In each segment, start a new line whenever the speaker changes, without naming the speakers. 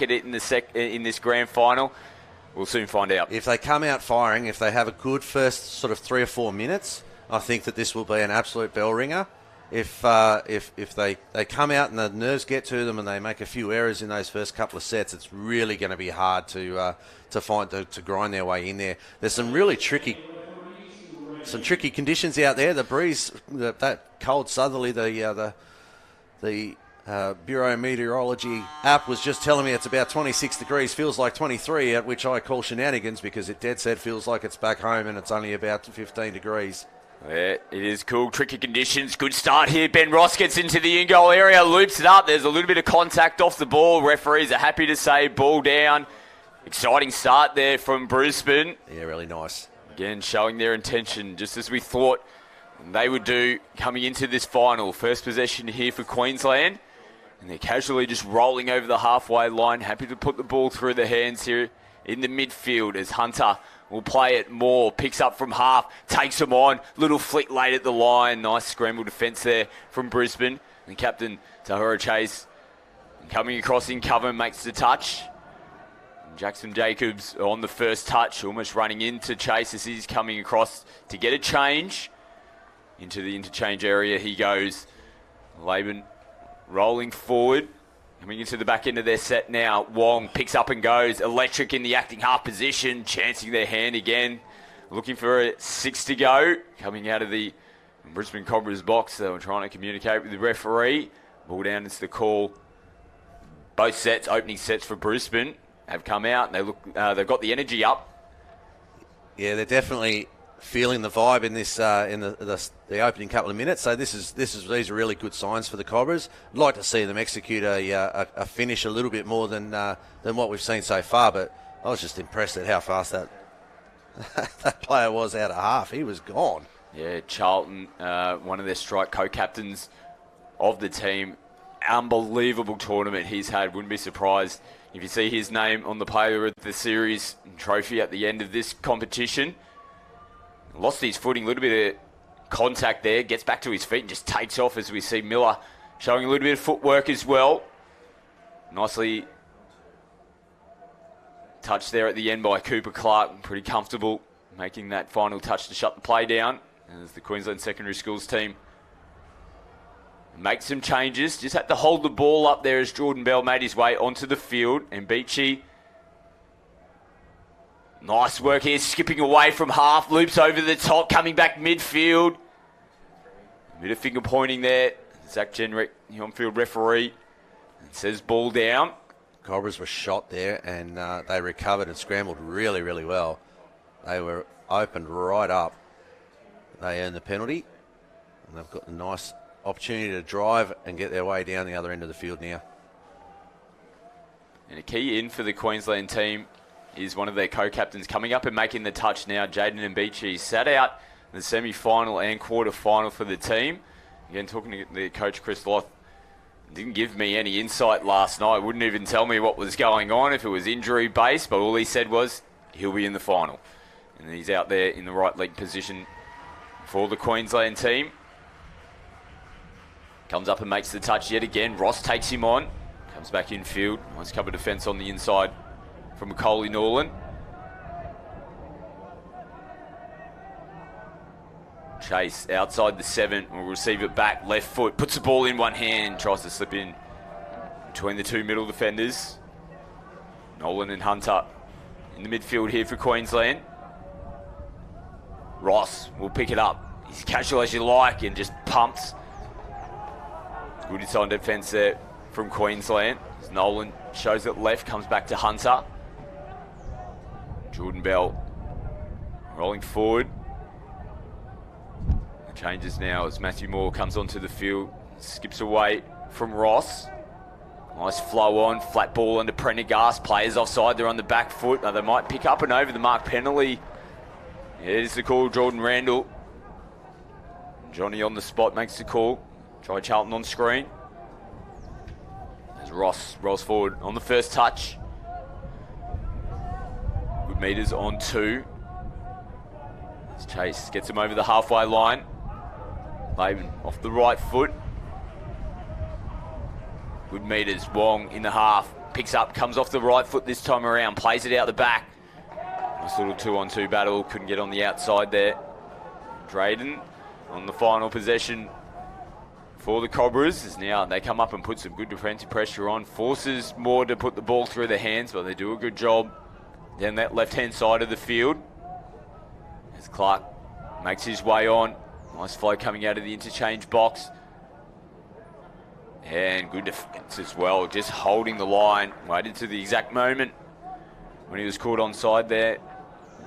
at it in this grand final? We'll soon find out.
If they come out firing, if they have a good first sort of 3 or 4 minutes, I think that this will be an absolute bell ringer. If they come out and the nerves get to them and they make a few errors in those first couple of sets, it's really going to be hard to grind their way in there. There's some really tricky conditions out there. The breeze, that cold southerly, the Bureau of Meteorology app was just telling me it's about 26 degrees, feels like 23, at which I call shenanigans because it dead set feels like it's back home and it's only about 15 degrees.
Yeah, it is cool. Tricky conditions. Good start here. Ben Ross gets into the in-goal area, loops it up. There's a little bit of contact off the ball. Referees are happy to say ball down. Exciting start there from Brisbane.
Yeah, really nice.
Again, showing their intention, just as we thought they would do coming into this final. First possession here for Queensland. And they're casually just rolling over the halfway line. Happy to put the ball through the hands here in the midfield as Hunter will play it more. Picks up from half, takes him on. Little flick late at the line. Nice scramble defence there from Brisbane. And captain Tahura Chase coming across in cover, makes the touch. And Jackson Jacobs on the first touch, almost running into Chase as he's coming across to get a change. Into the interchange area he goes. Laban rolling forward. Coming into the back end of their set now. Wong picks up and goes. Electric in the acting half position. Chancing their hand again. Looking for a 6 to go. Coming out of the Brisbane Cobras box. They were trying to communicate with the referee. Ball down is the call. Both sets, opening sets for Brisbane, have come out. And they've got the energy up.
Yeah, they're definitely feeling the vibe in this in the opening couple of minutes. So these are really good signs for the Cobras. I'd like to see them execute a finish a little bit more than what we've seen so far. But I was just impressed at how fast that player was out of half. He was gone.
Yeah, Charlton, one of their strike co-captains of the team. Unbelievable tournament he's had. Wouldn't be surprised if you see his name on the Player of the Series trophy at the end of this competition. Lost his footing, a little bit of contact there, gets back to his feet and just takes off as we see Miller showing a little bit of footwork as well. Nicely touched there at the end by Cooper Clark. Pretty comfortable making that final touch to shut the play down as the Queensland Secondary Schools team make some changes. Just had to hold the ball up there as Jordan Bell made his way onto the field. And Beachy, nice work here, skipping away from half, loops over the top, coming back midfield. A bit of finger pointing there. Zach Jenrick, the on-field referee, says ball down.
Cobras were shot there and they recovered and scrambled really, really well. They were opened right up. They earned the penalty and they've got a nice opportunity to drive and get their way down the other end of the field now.
And a key in for the Queensland team is one of their co-captains coming up and making the touch now. Jaden Mbechi sat out the semi-final and quarter-final for the team. Again, talking to the coach, Chris Loth, didn't give me any insight last night. Wouldn't even tell me what was going on, if it was injury-based, but all he said was he'll be in the final. And he's out there in the right leg position for the Queensland team. Comes up and makes the touch yet again. Ross takes him on. Comes back infield. Nice cover defence on the inside from Macaulay Norland. Chase outside the 7. Will receive it back. Left foot. Puts the ball in one hand. Tries to slip in between the two middle defenders. Nolan and Hunter in the midfield here for Queensland. Ross will pick it up. He's casual as you like and just pumps. Good inside defence there from Queensland. As Nolan shows it left, comes back to Hunter. Jordan Bell rolling forward. The changes now as Matthew Moore comes onto the field. Skips away from Ross. Nice flow on, flat ball under Prendergast. Players offside, they're on the back foot. They might pick up and over the mark penalty. Yeah, it is the call, Jordan Randall. Johnny on the spot makes the call. Try Charlton on screen. As Ross rolls forward on the first touch. Good meters on 2. As Chase gets him over the halfway line. Laban off the right foot. Good meters. Wong in the half. picks up, comes off the right foot this time around, plays it out the back. Nice little 2-on-2 battle, couldn't get on the outside there. Drayden on the final possession for the Cobras is now they come up and put some good defensive pressure on, forces more to put the ball through their hands, but they do a good job down that left-hand side of the field. As Clark makes his way on, nice flow coming out of the interchange box. And good defence as well, just holding the line, waited to the exact moment when he was caught onside there.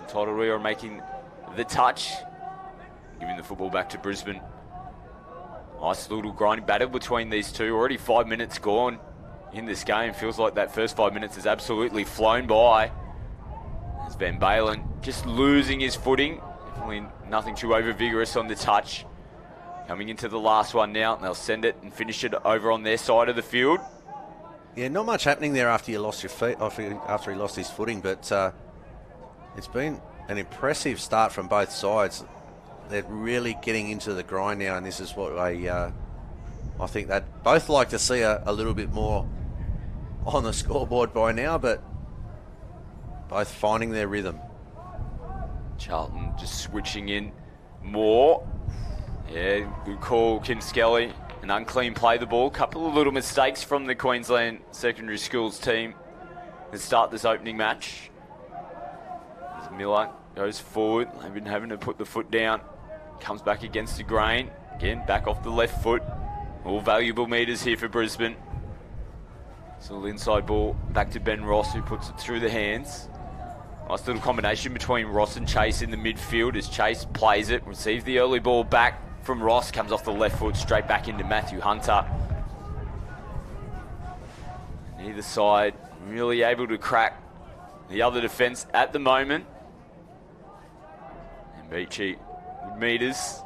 Totoria making the touch, giving the football back to Brisbane. Nice little grinding battle between these two. Already 5 minutes gone in this game. Feels like that first 5 minutes has absolutely flown by. As Van Balen just losing his footing. Definitely nothing too over-vigorous on the touch. Coming into the last one now, and they'll send it and finish it over on their side of the field.
Yeah, not much happening there after you lost your feet, after he lost his footing, but it's been an impressive start from both sides. They're really getting into the grind now, and this is what I think they'd both like to see a little bit more on the scoreboard by now, but both finding their rhythm.
Charlton just switching in more. Yeah, good call, Kim Skelly. An unclean play the ball. Couple of little mistakes from the Queensland Secondary Schools team to start this opening match. As Miller goes forward, they've been having to put the foot down. Comes back against the grain. Again, back off the left foot. All valuable metres here for Brisbane. So the inside ball back to Ben Ross, who puts it through the hands. Nice little combination between Ross and Chase in the midfield as Chase plays it, receives the early ball back from Ross, comes off the left foot straight back into Matthew Hunter. Neither side really able to crack the other defence at the moment. And Beachy, good metres.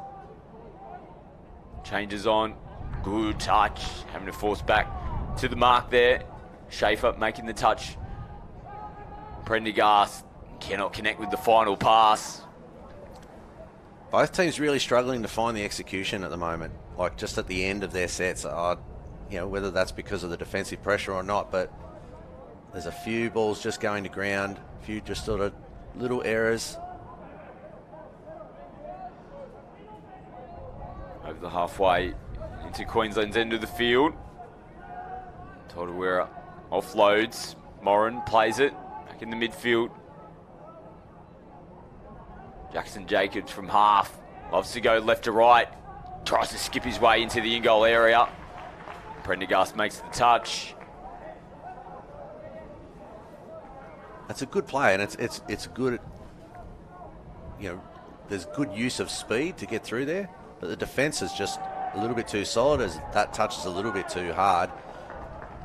Changes on, good touch, having to force back to the mark there. Schaefer making the touch. Prendergast cannot connect with the final pass.
Both teams really struggling to find the execution at the moment, like just at the end of their sets. Whether that's because of the defensive pressure or not, but there's a few balls just going to ground, a few just sort of little errors.
Over the halfway into Queensland's end of the field. Todawera offloads. Moran plays it back in the midfield. Jackson Jacobs from half. Loves to go left to right. Tries to skip his way into the in-goal area. Prendergast makes the touch.
That's a good play, and it's good. There's good use of speed to get through there, but the defence is just a little bit too solid as that touch is a little bit too hard.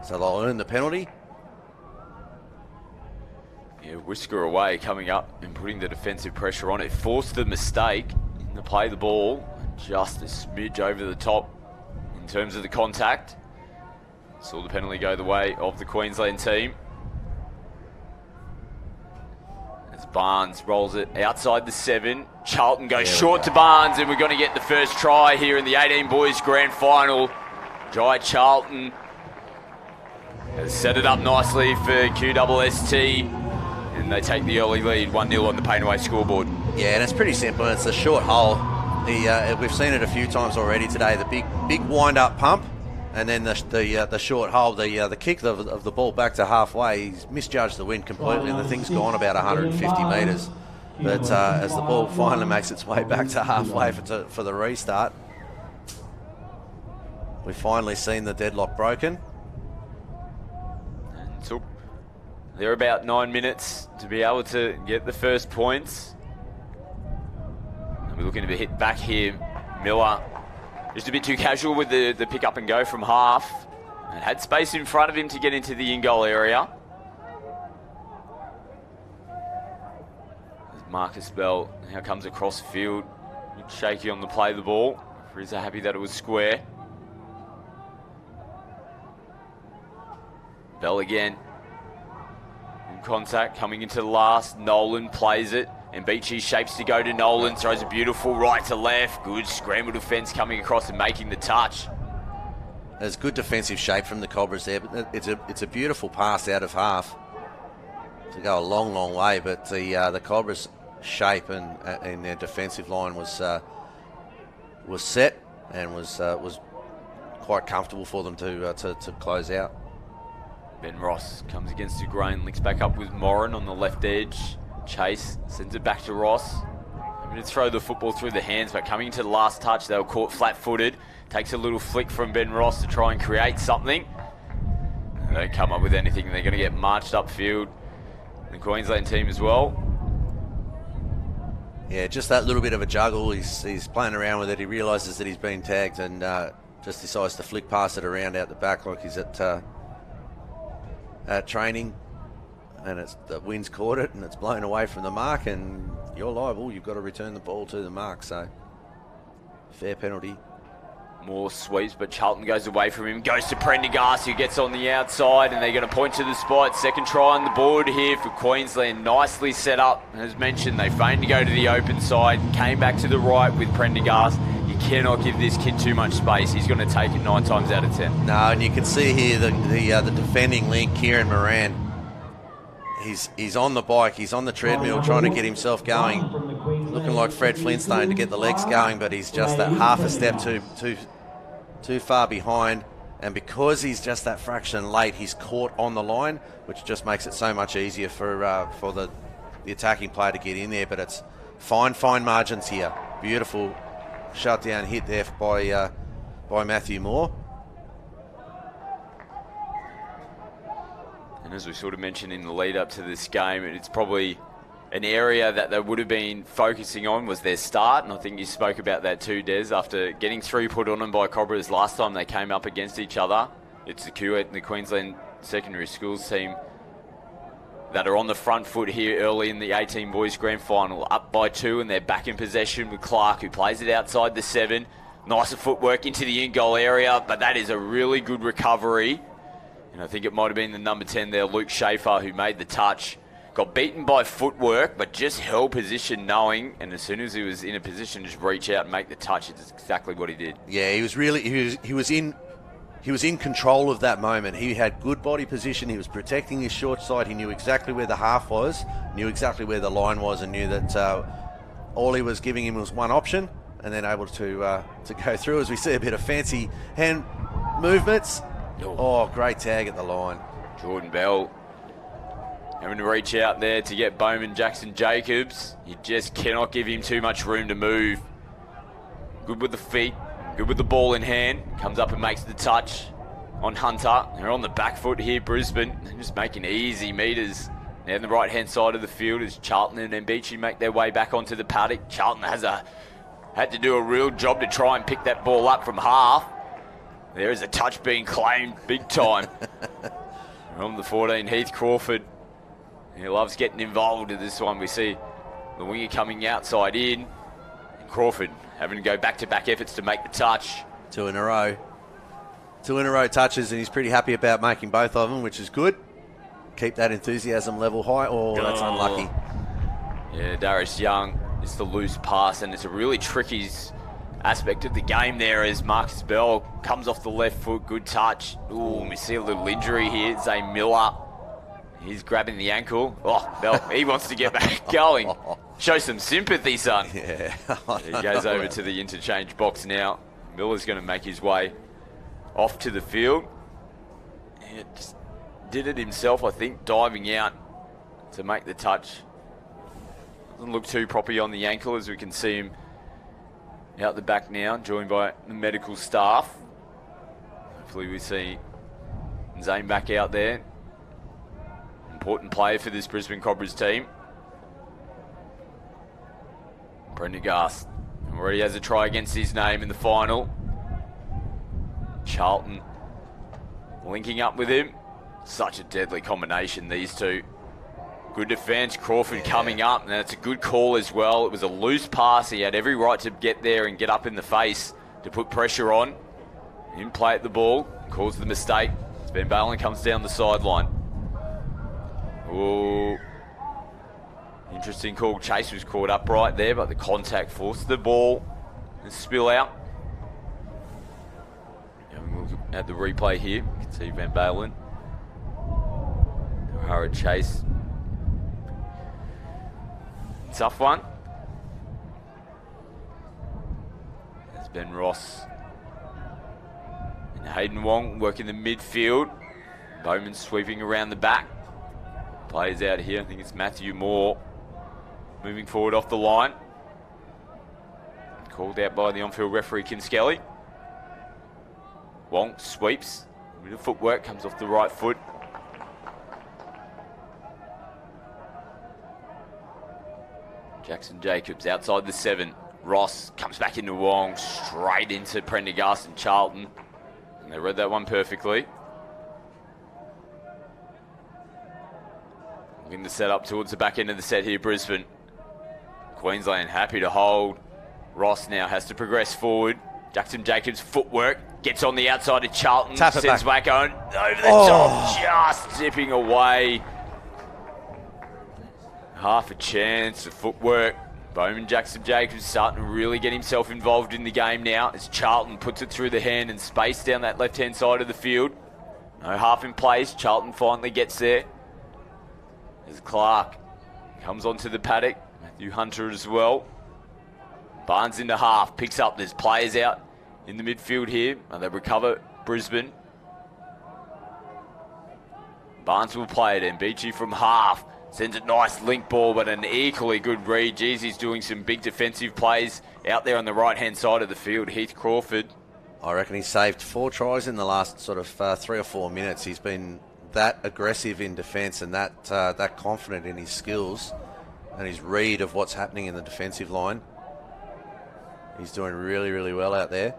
So they'll earn the penalty.
Yeah, whisker away coming up and putting the defensive pressure on. It forced the mistake in the play the ball. Just a smidge over the top in terms of the contact. Saw the penalty go the way of the Queensland team. As Barnes rolls it outside the 7. Charlton goes short to Barnes, and we're going to get the first try here in the 18 boys grand final. Jai Charlton has set it up nicely for QSST. And they take the early lead, 1-0 on the Painaway scoreboard.
Yeah, and it's pretty simple. It's a short hole. We've seen it a few times already today. The big wind-up pump, and then the short hole. The kick of the ball back to halfway. He's misjudged the wind completely, and the thing's gone about 150 metres. But as the ball finally makes its way back to halfway for the restart, we've finally seen the deadlock broken.
And took they're about 9 minutes to be able to get the first points. And we're looking to hit back here. Miller just a bit too casual with the pick up and go from half. And had space in front of him to get into the in-goal area. As Marcus Bell now comes across the field. A bit shaky on the play of the ball. Frieza happy that it was square. Bell again. Contact coming into the last. Nolan plays it, and Beachy shapes to go to Nolan, throws a beautiful right to left. Good scramble defence coming across and making the touch.
There's good defensive shape from the Cobras there, but it's a beautiful pass out of half to go a long, long way. But the Cobras' shape and their defensive line was set and was quite comfortable for them to close out.
Ben Ross comes against the grain, links back up with Moran on the left edge. Chase sends it back to Ross. I'm going to throw the football through the hands, but coming into the last touch, they were caught flat-footed. Takes a little flick from Ben Ross to try and create something. They don't come up with anything. They're going to get marched upfield. The Queensland team as well.
Yeah, just that little bit of a juggle. He's playing around with it. He realises that he's been tagged and just decides to flick past it around out the back like he's at training. And the wind's caught it and it's blown away from the mark, and you're liable. You've got to return the ball to the mark. So fair penalty.
More sweeps, but Charlton goes away from him. Goes to Prendergast, who gets on the outside, and they're going to point to the spot. Second try on the board here for Queensland. Nicely set up. As mentioned, they feigned to go to the open side. Came back to the right with Prendergast. You cannot give this kid too much space. He's going to take it 9 times out of 10. No,
and you can see here the defending link, Kieran Moran. He's on the bike, he's on the treadmill trying to get himself going. Looking like Fred Flintstone to get the legs going, but he's just that half a step too far behind. And because he's just that fraction late, he's caught on the line, which just makes it so much easier for the attacking player to get in there. But it's fine margins here. Beautiful shutdown hit there by Matthew Moore.
And as we sort of mentioned in the lead up to this game, it's probably an area that they would have been focusing on was their start. And I think you spoke about that too, Des. After getting 3 put on them by Cobras last time they came up against each other, it's the Queensland Secondary Schools team that are on the front foot here early in the 18 boys grand final, up by 2, and they're back in possession with Clark, who plays it outside the 7. Nicer footwork into the in-goal area, but that is a really good recovery. And I think it might have been the number 10 there, Luke Schaefer, who made the touch. Got beaten by footwork, but just held position knowing, and as soon as he was in a position to just reach out and make the touch, it's exactly what he did.
Yeah, he was in control of that moment. He had good body position. He was protecting his short side. He knew exactly where the half was, knew exactly where the line was, and knew that all he was giving him was one option, and then able to go through. As we see a bit of fancy hand movements. Oh, great tag at the line.
Jordan Bell having to reach out there to get Bowman Jackson Jacobs. You just cannot give him too much room to move. Good with the feet, good with the ball in hand. Comes up and makes the touch on Hunter. They're on the back foot here, Brisbane. They're just making easy meters. Now on the right-hand side of the field as Charlton and Mbechi make their way back onto the paddock. Charlton had to do a real job to try and pick that ball up from half. There is a touch being claimed big time. From the 14, Heath Crawford. He loves getting involved in this one. We see the winger coming outside in. And Crawford having to go back-to-back efforts to make the touch.
2 in a row. 2 in a row touches, and he's pretty happy about making both of them, which is good. Keep that enthusiasm level high. Oh, that's unlucky.
Yeah, Darius Young. It's the loose pass, and it's a really tricky aspect of the game there as Marcus Bell comes off the left foot, good touch. Ooh, we see a little injury here. Zay Miller, he's grabbing the ankle. Oh, Bell, he wants to get back going. Show some sympathy, son.
Yeah.
He goes over to the interchange box now. Miller's going to make his way off to the field. He just did it himself, I think, diving out to make the touch. Doesn't look too proppy on the ankle as we can see him out the back now, joined by the medical staff. Hopefully we see Zane back out there. Important player for this Brisbane Cobras team. Prendergast already has a try against his name in the final. Charlton linking up with him. Such a deadly combination, these two. Good defence, Crawford coming up, and that's a good call as well. It was a loose pass. He had every right to get there and get up in the face to put pressure on. He didn't play at the ball, caused the mistake. Ben Balin comes down the sideline. Ooh. Interesting call. Chase was caught up right there, but the contact forced the ball and spill out. at the replay here. You can see Van Balen. O'Hara chase. Tough one. There's Ben Ross. And Hayden Wong working the midfield. Bowman sweeping around the back. Players out here. I think it's Matthew Moore moving forward off the line. Called out by the on-field referee, Kim Skelly. Wong sweeps. A bit of footwork, comes off the right foot. Jackson Jacobs outside the 7. Ross comes back into Wong, straight into Prendergast and Charlton. And they read that one perfectly. Looking to set up towards the back end of the set here, Brisbane. Queensland happy to hold. Ross now has to progress forward. Jackson Jacobs' footwork gets on the outside of Charlton.
Tap it
sends
back.
on over the top, just zipping away. Half a chance of footwork. Bowman Jackson Jacobs starting to really get himself involved in the game now as Charlton puts it through the hand and space down that left-hand side of the field. No half in place. Charlton finally gets there. As Clark comes onto the paddock. Matthew Hunter as well. Barnes into half, picks up. There's players out in the midfield here. And they recover Brisbane. Barnes will play it in. Beachy from half. Sends a nice link ball, but an equally good read. Jeez, he's doing some big defensive plays out there on the right-hand side of the field. Heath Crawford.
I reckon he saved 4 tries in the last sort of 3 or 4 minutes. He's been that aggressive in defence and that confident in his skills and his read of what's happening in the defensive line. He's doing really, really well out there,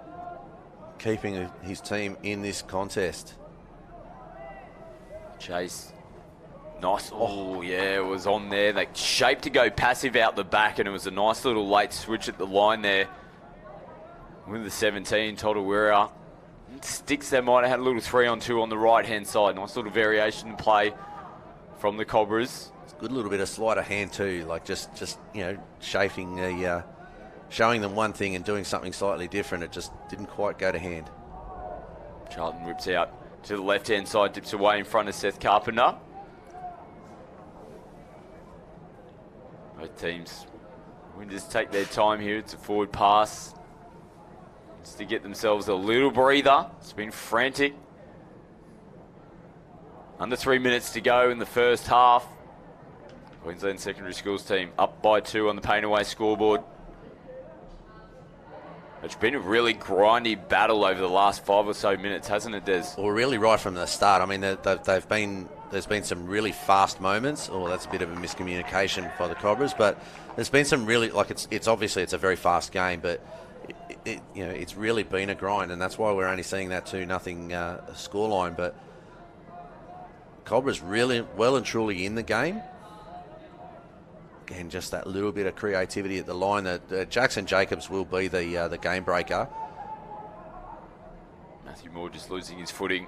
keeping his team in this contest.
Chase. Nice. Oh, yeah, it was on there. They shaped to go passive out the back, and it was a nice little late switch at the line there. With the 17, Todawira. Sticks, they might have had a little 3-on-2 on the right-hand side. Nice little variation play from the Cobras.
It's a good little bit of sleight of hand too, like just shaping the, showing them one thing and doing something slightly different. It just didn't quite go to hand.
Charlton rips out to the left-hand side, dips away in front of Seth Carpenter. Both teams will just take their time here. It's a forward pass. Just to get themselves a little breather. It's been frantic. Under 3 minutes to go in the first half. Queensland Secondary Schools team up by 2 on the Painaway scoreboard. It's been a really grindy battle over the last 5 or so minutes, hasn't it, Des?
Well, really right from the start. I mean, there's been some really fast moments. Oh, that's a bit of a miscommunication by the Cobras, but there's been some really, like, it's obviously it's a very fast game, but it's really been a grind, and that's why we're only seeing that 2-0 scoreline. But Cobras really well and truly in the game. Again, just that little bit of creativity at the line. That Jackson Jacobs will be the game breaker.
Matthew Moore just losing his footing.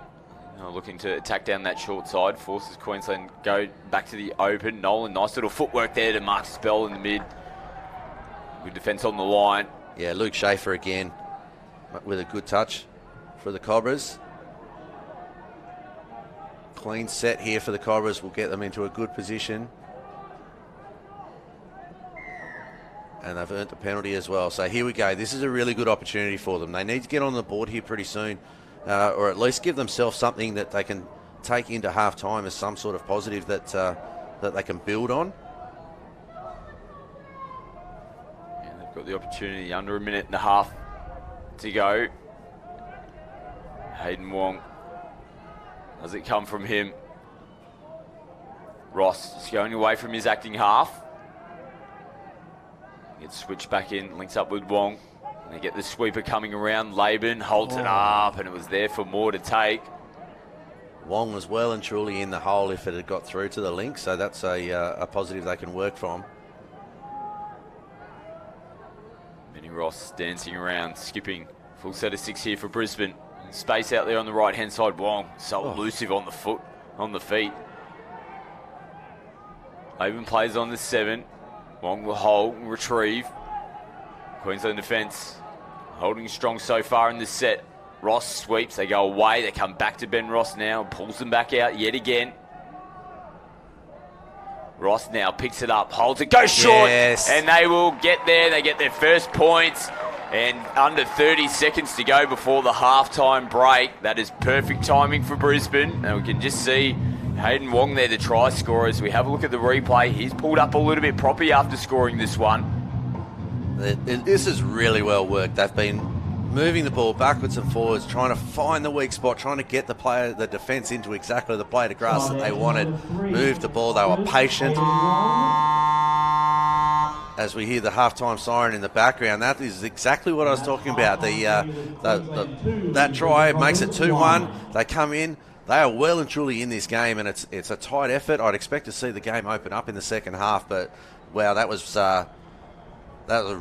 Looking to attack down that short side. Forces Queensland go back to the open. Nolan, nice little footwork there to Marcus Bell in the mid. Good defence on the line.
Yeah, Luke Schaefer again with a good touch for the Cobras. Clean set here for the Cobras will get them into a good position. And they've earned the penalty as well. So here we go. This is a really good opportunity for them. They need to get on the board here pretty soon, or at least give themselves something that they can take into half-time as some sort of positive that they can build on.
Yeah, they've got the opportunity under 1.5 minutes to go. Hayden Wong. Does it come from him? Ross just going away from his acting half. Gets switched back in, links up with Wong. And they get the sweeper coming around. Laban holds it up, and it was there for Moore to take.
Wong was well and truly in the hole if it had got through to the link, so that's a positive they can work from. Benny Ross dancing around, skipping. Full set of 6 here for Brisbane. Space out there on the right-hand side. Wong so elusive on the feet. Laban plays on the 7. Wong will hold and retrieve. Queensland defence holding strong so far in this set.
Ross sweeps, they go away, they come back to Ben Ross now, pulls them back out yet again. Ross now picks it up, holds it, goes short, and they will get there. They get their first points, and under 30 seconds to go before the halftime break. That is perfect timing for Brisbane, and we can just see Hayden Wong there, the try scorer. As we have a look at the replay, he's pulled up a little bit proppy after scoring this one.
This is really well worked. They've been moving the ball backwards and forwards, trying to find the weak spot, trying to get the defence into exactly the blade of grass that they wanted. Moved the ball, they were patient. As we hear the halftime siren in the background, that is exactly what I was talking about. That try makes it 2-1. They come in, they are well and truly in this game, and it's a tight effort. I'd expect to see the game open up in the second half, but wow, that was a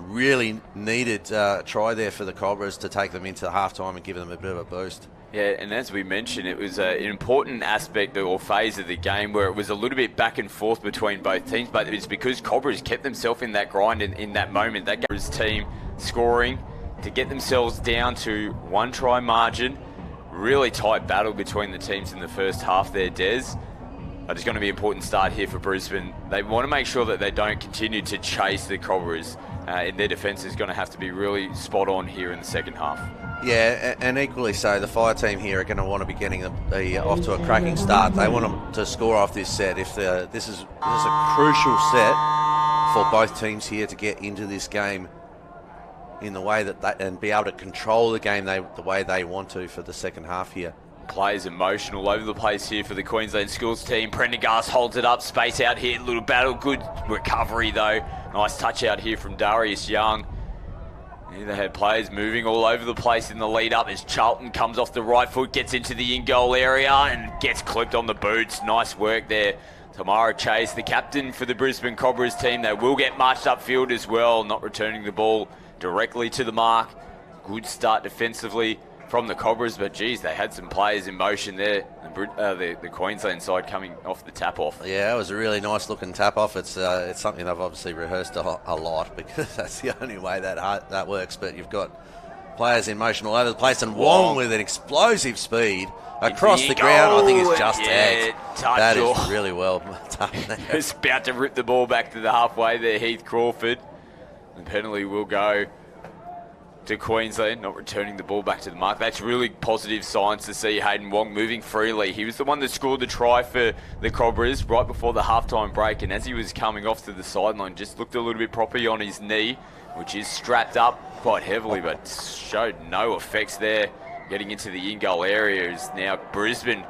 really needed try there for the Cobras to take them into halftime and give them a bit of a boost.
Yeah, and as we mentioned, it was an important aspect or phase of the game where it was a little bit back and forth between both teams, but it's because Cobras kept themselves in that grind in that moment. That Cobras team scoring to get themselves down to one try margin. Really tight battle between the teams in the first half there, Des. But it's going to be an important start here for Brisbane. They want to make sure that they don't continue to chase the Cobras. And their defence is going to have to be really spot on here in the second half.
Yeah, and equally so, the Fire team here are going to want to be getting off to a cracking start. They want them to score off this set. This is a crucial set for both teams here to get into this game in the way that and be able to control the game the way they want to for the second half here.
Players emotional all over the place here for the Queensland Schools team. Prendergast holds it up, space out here, little battle, good recovery though. Nice touch out here from Darius Young. Here they had players moving all over the place in the lead up as Charlton comes off the right foot, gets into the in-goal area and gets clipped on the boots. Nice work there. Tamara Chase, the captain for the Brisbane Cobras team. They will get marched upfield as well, not returning the ball directly to the mark. Good start defensively from the Cobras, but geez, they had some players in motion there. The Queensland side coming off the tap-off.
Yeah, it was a really nice looking tap-off. It's something they've obviously rehearsed a lot because that's the only way that works. But you've got players in motion all over the place, and Wong with an explosive speed across the ground. I think it's just tagged. That is really well done there.
He's about to rip the ball back to the halfway there, Heath Crawford. The penalty will go to Queensland, not returning the ball back to the mark. That's really positive signs to see Hayden Wong moving freely. He was the one that scored the try for the Cobras right before the halftime break, and as he was coming off to the sideline, just looked a little bit proppy on his knee, which is strapped up quite heavily, but showed no effects there. Getting into the in-goal area is now Brisbane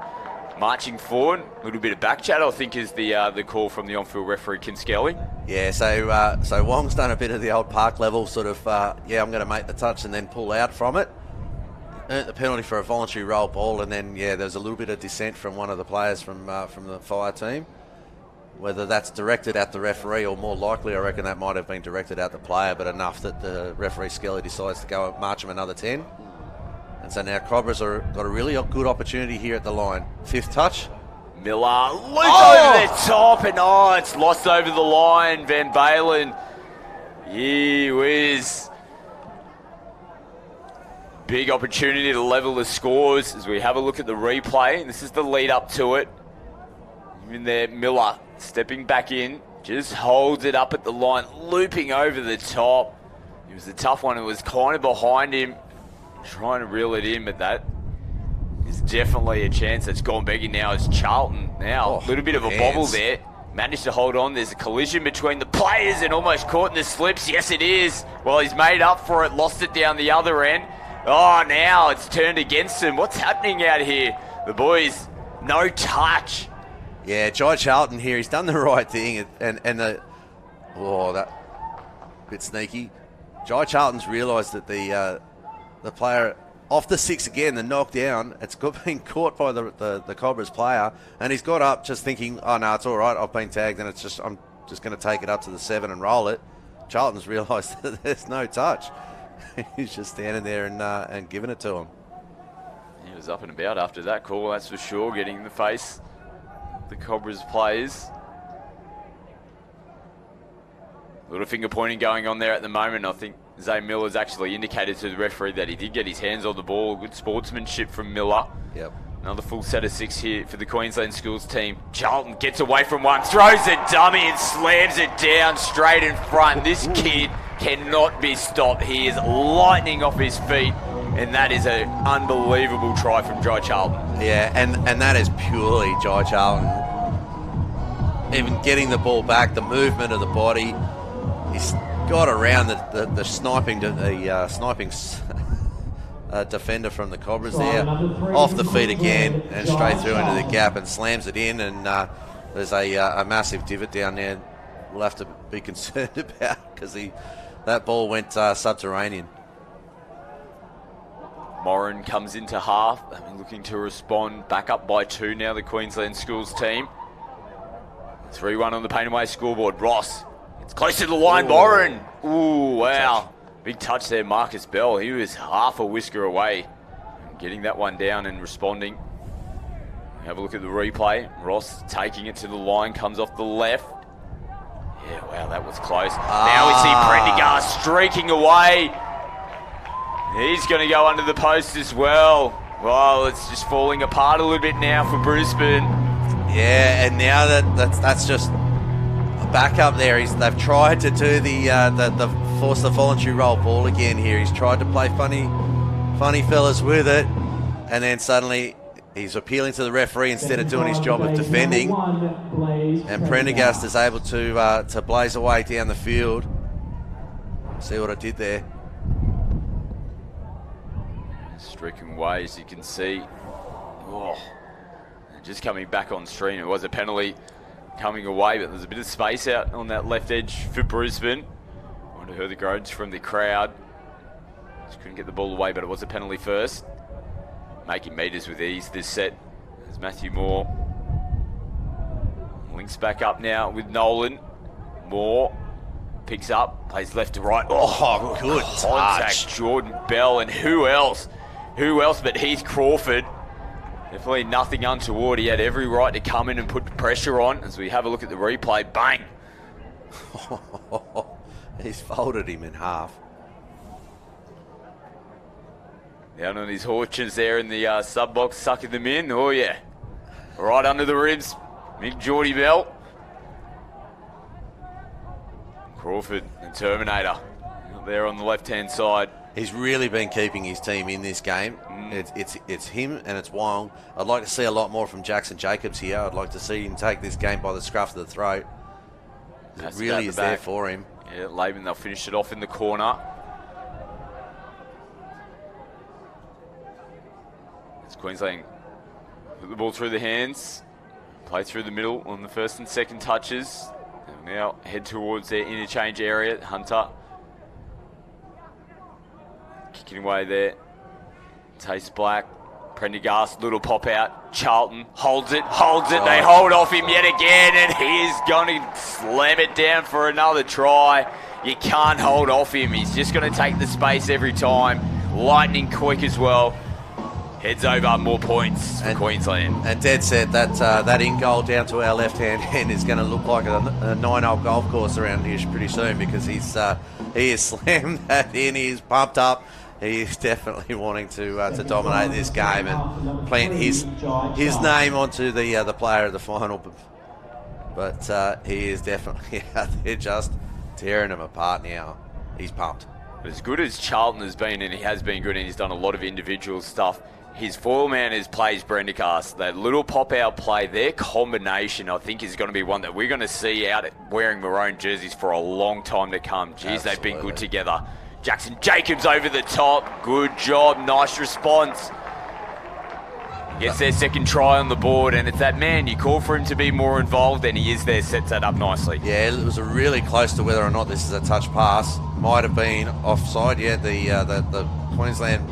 marching forward. A little bit of back chat, I think, is the call from the on-field referee, Kim Skelly.
Yeah, so Wong's done a bit of the old park level sort of, I'm going to make the touch and then pull out from it. Earned the penalty for a voluntary roll ball, and then, there's a little bit of dissent from one of the players from the Fire team. Whether that's directed at the referee or more likely, I reckon that might have been directed at the player, but enough that the referee Skelly decides to go and march him another 10. And so now Cobras are got a really good opportunity here at the line. Fifth touch.
Miller loops over the top, and it's lost over the line. Van Balen, gee whiz. Big opportunity to level the scores as we have a look at the replay. This is the lead up to it. Even there, Miller stepping back in, just holds it up at the line, looping over the top. It was a tough one. It was kind of behind him, trying to reel it in, but that is definitely a chance that's gone begging now. It's Charlton now. A little bit of a bobble there. Managed to hold on. There's a collision between the players and almost caught in the slips. Yes, it is. Well, he's made up for it. Lost it down the other end. Oh, now it's turned against him. What's happening out here? The boys, no touch.
Yeah, Jai Charlton here. He's done the right thing. And that bit sneaky. Jai Charlton's realised that the player off the six again, the knockdown, it's been caught by the Cobras player, and he's got up just thinking, oh no, it's all right, I've been tagged, and I'm just going to take it up to the 7 and roll it. Charlton's realised that there's no touch. He's just standing there and giving it to him.
He was up and about after that call, that's for sure, getting in the face the Cobras players. A little finger pointing going on there at the moment. I think Zay Miller's actually indicated to the referee that he did get his hands on the ball. Good sportsmanship from Miller.
Yep.
Another full set of 6 here for the Queensland Schools team. Charlton gets away from one, throws a dummy and slams it down straight in front. This kid cannot be stopped. He is lightning off his feet, and that is an unbelievable try from Jai Charlton.
Yeah, and that is purely Jai Charlton. Even getting the ball back, the movement of the body, he's got around the sniping defender from the Cobras there, off the feet again and straight through into the gap and slams it in, and there's a massive divot down there we'll have to be concerned about because that ball went subterranean.
Moran comes into half, looking to respond, back up by 2 now, the Queensland Schools team. 3-1 on the Paint Away scoreboard. Ross, it's close to the line. Moran. Ooh, wow. Big touch there, Marcus Bell. He was half a whisker away. Getting that one down and responding. Have a look at the replay. Ross taking it to the line, comes off the left. Yeah, wow, that was close. Now we see Prendergast streaking away. He's going to go under the post as well. Well, it's just falling apart a little bit now for Brisbane.
Yeah, and now that's just a backup there. They've tried to do the force the voluntary roll ball again here. He's tried to play funny fellas with it, and then suddenly he's appealing to the referee instead of doing his job of defending. And Prendergast is able to blaze away down the field. See what I did there?
Streaking away, as you can see. Just coming back on stream. It was a penalty coming away, but there's a bit of space out on that left edge for Brisbane. I wonder who the groans from the crowd. Just couldn't get the ball away, but it was a penalty first. Making meters with ease this set. There's Matthew Moore. Links back up now with Nolan. Moore picks up, plays left to right.
Oh, good
touch. Jordan Bell, and who else? Who else but Heath Crawford? Definitely nothing untoward. He had every right to come in and put pressure on. As we have a look at the replay, bang!
He's folded him in half.
Down on his haunches there in the sub box, sucking them in. Oh yeah, right under the ribs. Big Jordy Bell. Crawford, the Terminator, up there on the left-hand side.
He's really been keeping his team in this game. It's him and it's Wong. I'd like to see a lot more from Jackson Jacobs here. I'd like to see him take this game by the scruff of the throat. It really is there for him.
Yeah, Laban, they'll finish it off in the corner. It's Queensland. Put the ball through the hands. Play through the middle on the first and second touches. They'll now head towards their interchange area. Hunter kicking away there. Taste Black. Prendergast, little pop out. Charlton holds it. They hold off him yet again, and he is going to slam it down for another try. You can't hold off him. He's just going to take the space every time. Lightning quick as well. Heads over, more points for Queensland.
And dead set, that in goal down to our left-hand end is going to look like a 9-hole golf course around here pretty soon, because he has slammed that in. He's pumped up. He is definitely wanting to dominate this game and plant his name onto the player of the final. But he is definitely out there just tearing them apart now. He's pumped.
As good as Charlton has been, and he has been good, and he's done a lot of individual stuff, his foil man plays Prendergast. That little pop-out play, their combination, I think, is going to be one that we're going to see out wearing maroon jerseys for a long time to come. Jeez, They've been good together. Jackson Jacobs over the top. Good job. Nice response. Gets their second try on the board, and it's that man. You call for him to be more involved, and he is there. Sets that up nicely. Yeah,
it was really close to whether or not this is a touch pass. Might have been offside. Yeah, the Queensland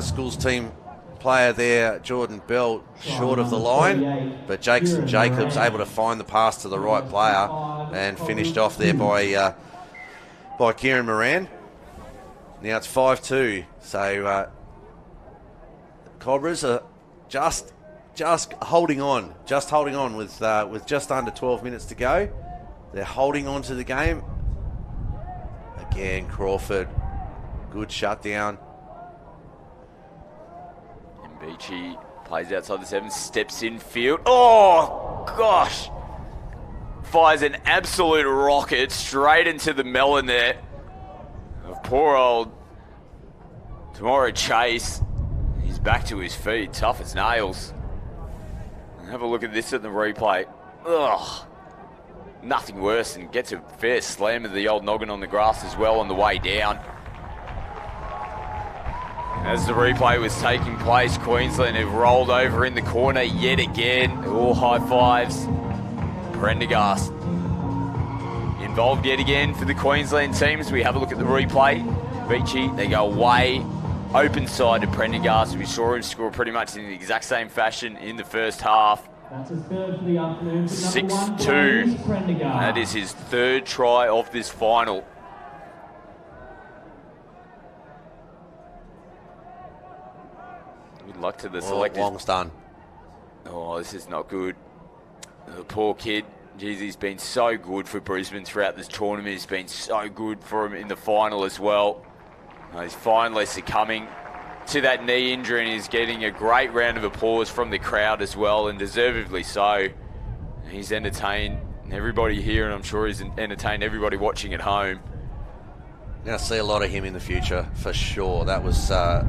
Schools team player there, Jordan Bell, short of the line, but Jackson Jacobs able to find the pass to the right player and finished off there by Kieran Moran. Now it's 5-2, so Cobras are just holding on with just under 12 minutes to go. They're holding on to the game. Again, Crawford, good shutdown.
And Beachy plays outside the 7, steps in field. Oh, gosh. Fires an absolute rocket straight into the melon there of poor old Tomorrow Chase. He's back to his feet, tough as nails. And have a look at this at the replay. Ugh. Nothing worse than gets a fair slam of the old noggin on the grass as well on the way down. As the replay was taking place, Queensland have rolled over in the corner yet again. All high fives. Prendergast involved yet again for the Queensland teams. We have a look at the replay. Beachy, they go away. Open side to Prendergast. We saw him score pretty much in the exact same fashion in the first half.
That's his third for the afternoon.
6-2. That is his third try of this final. Good luck to the selectors.
Long's done.
Oh, this is not good. The poor kid. Jeez, he's been so good for Brisbane throughout this tournament. He's been so good for him in the final as well. He's finally succumbing to that knee injury, and he's getting a great round of applause from the crowd as well, and deservedly so. He's entertained everybody here, and I'm sure he's entertained everybody watching at home.
You're going to see a lot of him in the future for sure. That was a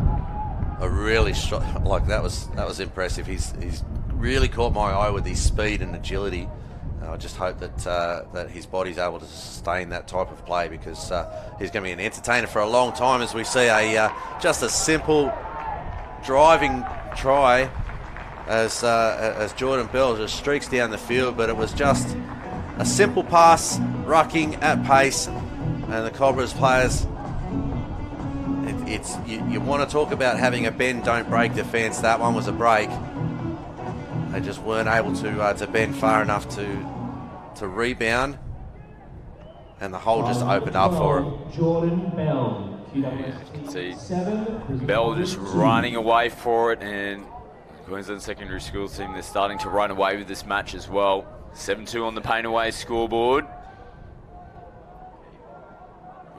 really that was impressive. He's really caught my eye with his speed and agility. I just hope that his body's able to sustain that type of play, because he's going to be an entertainer for a long time, as we see just a simple driving try as Jordan Bell just streaks down the field, but it was just a simple pass, rucking at pace, and the Cobras players, you want to talk about having a bend, don't break defence. That one was a break. They just weren't able to bend far enough to rebound, and the hole just opened up for him.
Jordan Bell.
Yeah, you can see Bell just running away for it, and Queensland Secondary Schools team, they're starting to run away with this match as well. 7-2 on the paint away scoreboard.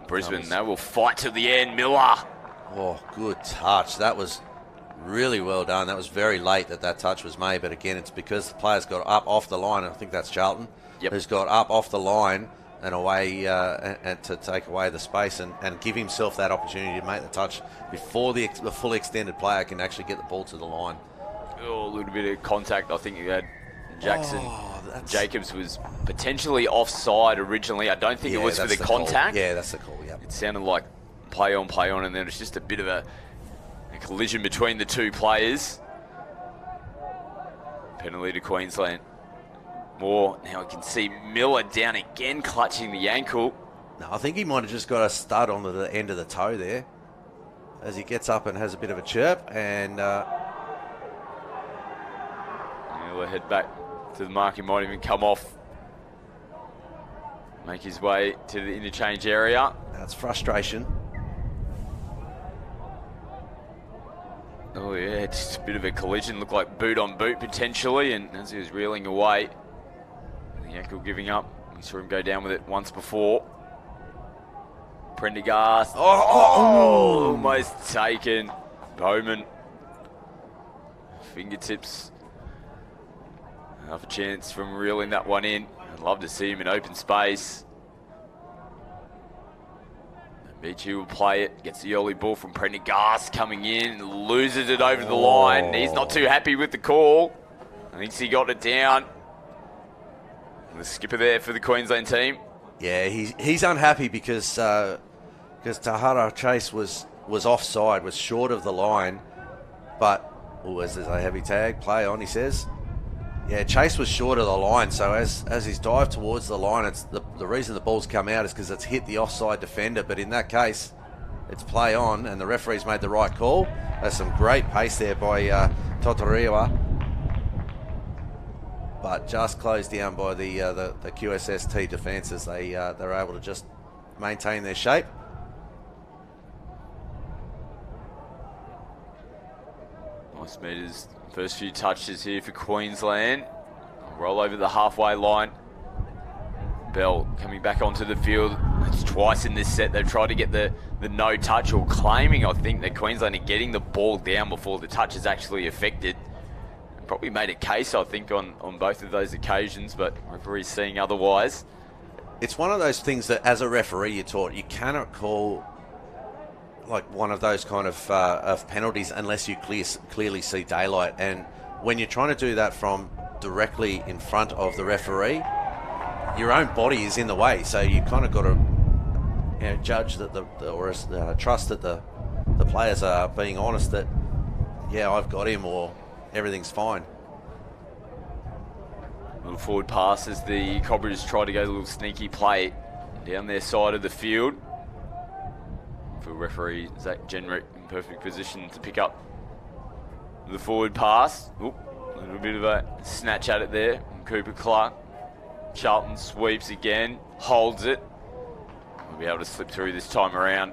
Brisbane, they will fight to the end. Miller.
Oh, good touch. That was really well done. That was very late that touch was made, but again, it's because the players got up off the line. I think that's Charlton, who's got up off the line and away and to take away the space and give himself that opportunity to make the touch before the full extended player can actually get the ball to the line.
Oh, a little bit of contact. I think you had Jackson. Jacobs was potentially offside originally. I don't think it was for the contact.
Call. Yeah, that's the call, yeah.
It sounded like play on, and then it's just a bit of a collision between the two players. Penalty to Queensland. More. Now we can see Miller down again, clutching the ankle.
No, I think he might have just got a stud onto the end of the toe there as he gets up and has a bit of a chirp, and
Miller head back to the mark. He might even come off, make his way to the interchange area.
That's frustration.
Oh yeah, just a bit of a collision. Looked like boot on boot potentially, and as he was reeling away, the ankle giving up. We saw him go down with it once before. Prendergast. Almost taken. Bowman. Fingertips. Half a chance from reeling that one in. I'd love to see him in open space. Beachy will play it, gets the early ball from Prendergast coming in, loses it over the line. He's not too happy with the call. I think he got it down. And the skipper there for the Queensland team.
Yeah, he's unhappy because Tahara Chase was offside, was short of the line, but there's a heavy tag, play on, he says. Yeah, Chase was short of the line, so as he's dived towards the line, it's the reason the ball's come out is because it's hit the offside defender, but in that case, it's play on, and the referee's made the right call. There's some great pace there by Totoriwa, but just closed down by the QSST defences. They're able to just maintain their shape.
Nice meters. First few touches here for Queensland. Roll over the halfway line. Bell coming back onto the field. It's twice in this set they've tried to get the no touch, or claiming, I think, that Queensland are getting the ball down before the touch is actually affected. Probably made a case, I think, on both of those occasions, but referee's seeing otherwise.
It's one of those things that, as a referee, you're taught you cannot call like one of those kind of penalties unless you clearly see daylight. And when you're trying to do that from directly in front of the referee, your own body is in the way. So you kind of got to, judge that trust that the players are being honest that, yeah, I've got him, or everything's fine.
Little forward pass as the Cobras try to go a little sneaky play down their side of the field. For referee Zach Jenrick in perfect position to pick up the forward pass. Oop, a little bit of a snatch at it there from Cooper Clark. Charlton sweeps again, holds it. We'll be able to slip through this time around.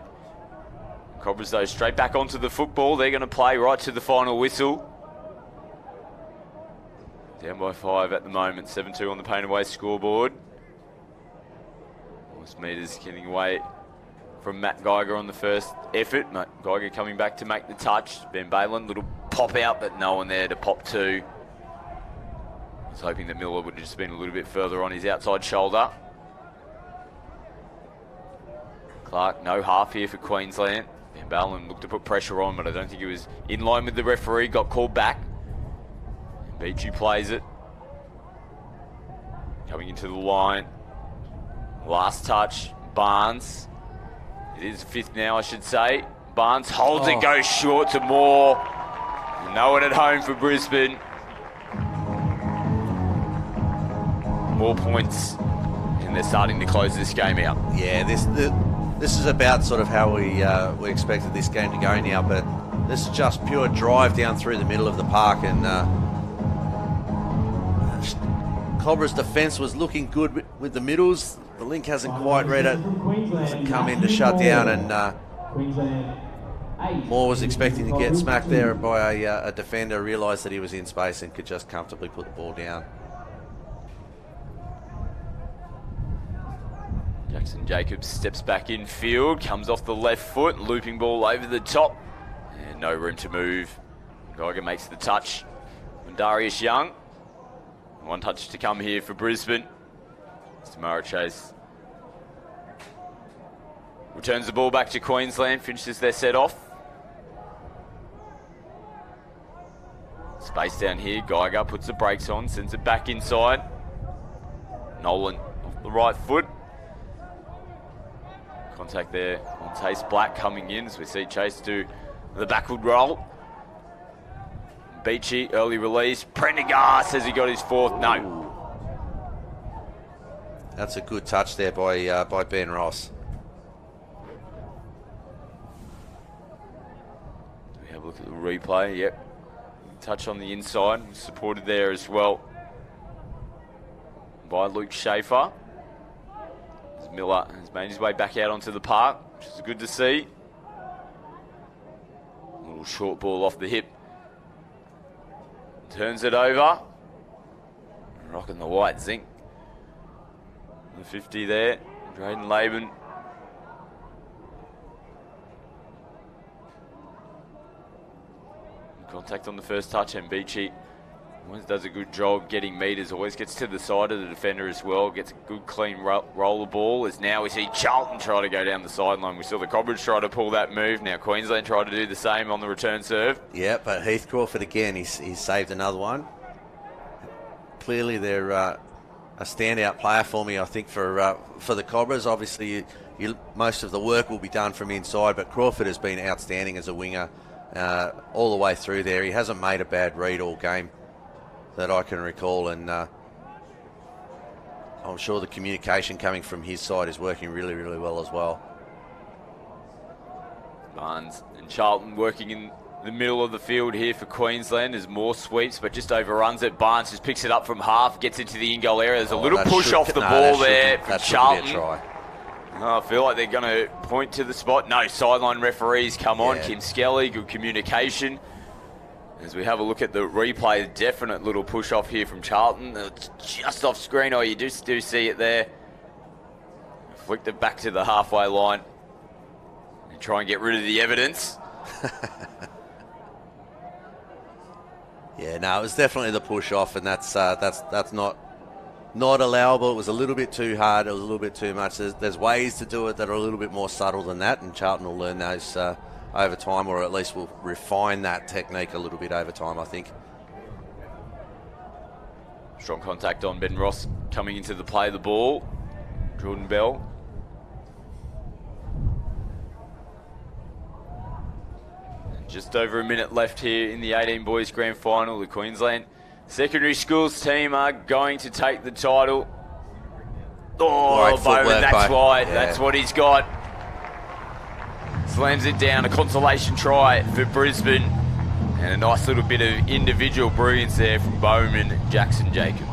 Cobras, though, straight back onto the football. They're going to play right to the final whistle. Down by 5 at the moment, 7-2 on the Pain Away scoreboard. Almost meters getting away from Matt Geiger on the first effort. Matt Geiger coming back to make the touch. Ben Balin, little pop out, but no one there to pop to. I was hoping that Miller would have just been a little bit further on his outside shoulder. Clark, no half here for Queensland. Ben Balin looked to put pressure on, but I don't think he was in line with the referee. Got called back. Beachy plays it. Coming into the line. Last touch, Barnes. It is fifth now, I should say. Barnes holds it, goes short to Moore. No one at home for Brisbane. More points, and they're starting to close this game out.
Yeah, this is about sort of how we expected this game to go now, but this is just pure drive down through the middle of the park, and Cobra's defence was looking good with the middles. The link hasn't quite read it. Hasn't come in to shut down, and Moore was expecting to get smacked there by a defender, realised that he was in space and could just comfortably put the ball down.
Jackson Jacobs steps back in field, comes off the left foot, looping ball over the top, and no room to move. Geiger makes the touch. And Darius Young, one touch to come here for Brisbane. Tamara Chase returns the ball back to Queensland, finishes their set off. Space down here, Geiger puts the brakes on, sends it back inside. Nolan off the right foot. Contact there on Taste Black coming in as we see Chase do the backward roll. Beachy, early release. Prendergast says he got his fourth. No.
That's a good touch there by Ben Ross.
We have a look at the replay. Yep. Touch on the inside. Supported there as well by Luke Schaefer. As Miller has made his way back out onto the park, which is good to see. A little short ball off the hip. Turns it over. Rocking the white zinc. The 50 there. Drayden Laban. Contact on the first touch, and Beachy always does a good job getting meters, always gets to the side of the defender as well, gets a good clean roller ball. As now we see Charlton try to go down the sideline. We saw the Cobras try to pull that move. Now Queensland try to do the same on the return serve.
Yeah, but Heath Crawford again, he's saved another one. Clearly they're a standout player for me, I think, for the Cobras. Obviously, most of the work will be done from inside, but Crawford has been outstanding as a winger all the way through there. He hasn't made a bad read all game that I can recall, and I'm sure the communication coming from his side is working really, really well as well.
Barnes and Charlton working in the middle of the field here for Queensland as Moore sweeps, but just overruns it. Barnes just picks it up from half, gets into the in-goal area. There's a little push off the ball there from Charlton. I feel like they're going to point to the spot. No, sideline referees come on. Kim Skelly, good communication. As we have a look at the replay, definite little push off here from Charlton. It's just off screen. Oh, you do see it there. Flicked it back to the halfway line and try and get rid of the evidence.
Yeah, no, it was definitely the push off, and that's not allowable. It was a little bit too hard. It was a little bit too much. There's ways to do it that are a little bit more subtle than that, and Charlton will learn those over time, or at least will refine that technique a little bit over time, I think.
Strong contact on Ben Ross coming into the play of the ball. Jordan Bell. Just over a minute left here in the 18 boys grand final. The Queensland Secondary Schools team are going to take the title. Oh, Bowman, that's wide. Yeah. That's what he's got. Slams it down. A consolation try for Brisbane. And a nice little bit of individual brilliance there from Bowman, Jackson Jacobs.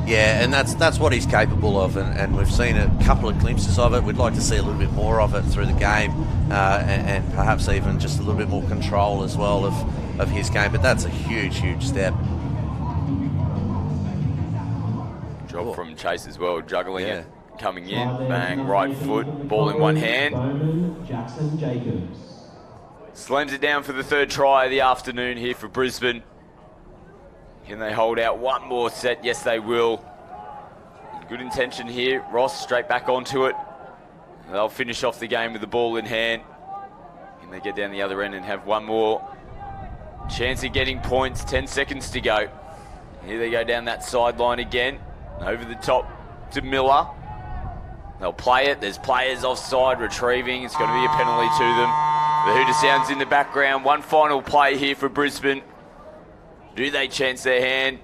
Yeah, and that's what he's capable of, and we've seen a couple of glimpses of it. We'd like to see a little bit more of it through the game, and perhaps even just a little bit more control as well of his game. But that's a huge, huge step.
Job from Chase as well, juggling it, coming in, bang, right foot, ball in one hand.
Jackson Jacobs
Slams it down for the third try of the afternoon here for Brisbane. Can they hold out one more set? Yes, they will. Good intention here. Ross straight back onto it. They'll finish off the game with the ball in hand. Can they get down the other end and have one more chance of getting points? 10 seconds to go. Here they go down that sideline again. Over the top to Miller. They'll play it. There's players offside retrieving. It's going to be a penalty to them. The hooter sounds in the background. One final play here for Brisbane. Do they chance their hand?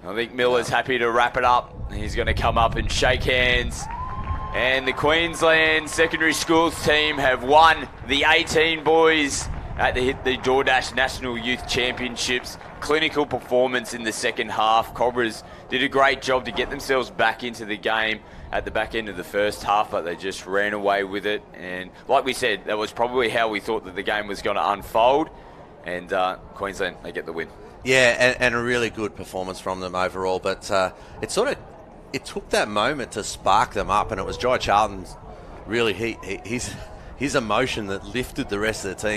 I think Miller's happy to wrap it up. He's going to come up and shake hands. And the Queensland Secondary Schools team have won the 18 boys at the DoorDash National Youth Championships. Clinical performance in the second half. Cobras did a great job to get themselves back into the game at the back end of the first half, but they just ran away with it. And like we said, that was probably how we thought that the game was going to unfold. And Queensland, they get the win.
Yeah, and a really good performance from them overall. But it took that moment to spark them up, and it was Jai Charlton's really his emotion that lifted the rest of the team.